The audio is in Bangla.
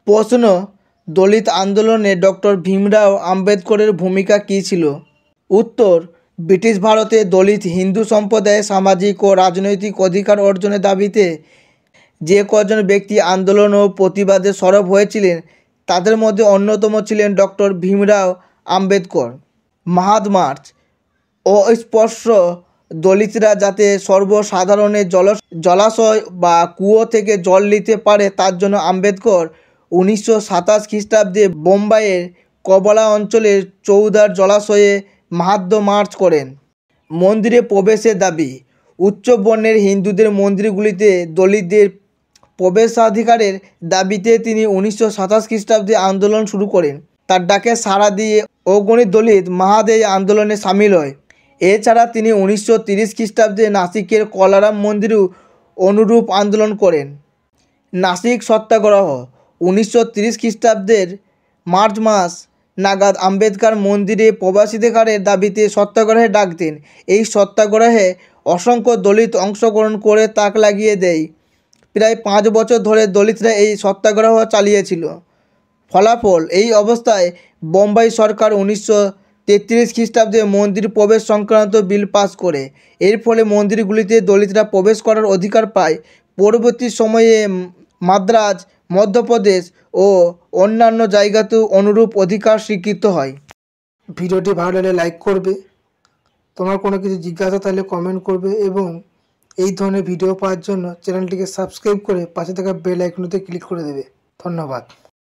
প্রশ্ন, দলিত আন্দোলনে ডক্টর ভীমরাও আম্বেদকরের ভূমিকা কী ছিল? উত্তর, ব্রিটিশ ভারতে দলিত হিন্দু সম্প্রদায়ের সামাজিক ও রাজনৈতিক অধিকার অর্জনের দাবিতে যে কজন ব্যক্তি আন্দোলন ও প্রতিবাদে সরব হয়েছিলেন তাদের মধ্যে অন্যতম ছিলেন ডক্টর ভীমরাও আম্বেদকর। মহাদ মার্চ, অস্পৃশ্য দলিতরা যাতে সর্বসাধারণের জলাশয় বা কুয়ো থেকে জল নিতে পারে তার জন্য আম্বেদকর 1927 খ্রিস্টাব্দে বোম্বাইয়ের কবলা অঞ্চলের চৌদার জলাশয়ে মহাদ মার্চ করেন। মন্দিরে প্রবেশের দাবি, উচ্চ বর্ণের হিন্দুদের মন্দিরগুলিতে দলিতদের প্রবেশাধিকারের দাবিতে তিনি 1927 খ্রিস্টাব্দে আন্দোলন শুরু করেন। তার ডাকে সাড়া দিয়ে অগণিত দলিত মহাদ এই আন্দোলনে সামিল হয়। এছাড়া তিনি 1930 খ্রিস্টাব্দে নাসিকের কলারাম মন্দিরেও অনুরূপ আন্দোলন করেন। নাসিক সত্যাগ্রহ, 1930 খ্রিস্টাব্দের মার্চ মাস নাগাদ আম্বেদকর মন্দিরে প্রবেশাধিকারের দাবিতে সত্যাগ্রহের ডাক দেন। এই সত্যাগ্রহে অসংখ্য দলিত অংশগ্রহণ করে তাক লাগিয়ে দেয়। প্রায় 5 বছর ধরে দলিতরা এই সত্যাগ্রহ চালিয়েছিল। ফলাফল, এই অবস্থায় বোম্বাই সরকার 1933 খ্রিস্টাব্দে মন্দির প্রবেশ সংক্রান্ত বিল পাস করে। এর ফলে মন্দিরগুলিতে দলিতরা প্রবেশ করার অধিকার পায়। পরবর্তী সময়ে মাদ্রাজ, মধ্যপ্রদেশ ও অন্যান্য জায়গাতেও অনুরূপ অধিকার স্বীকৃত হয়। ভিডিওটি ভালো লাগলে লাইক করবে, তোমার কোনো কিছু জিজ্ঞাসা থাকলে কমেন্ট করবে এবং এই ধরনের ভিডিও পাওয়ার জন্য চ্যানেলটিকে সাবস্ক্রাইব করে পাশে থাকা বেল আইকনটিতে ক্লিক করে দেবে। ধন্যবাদ।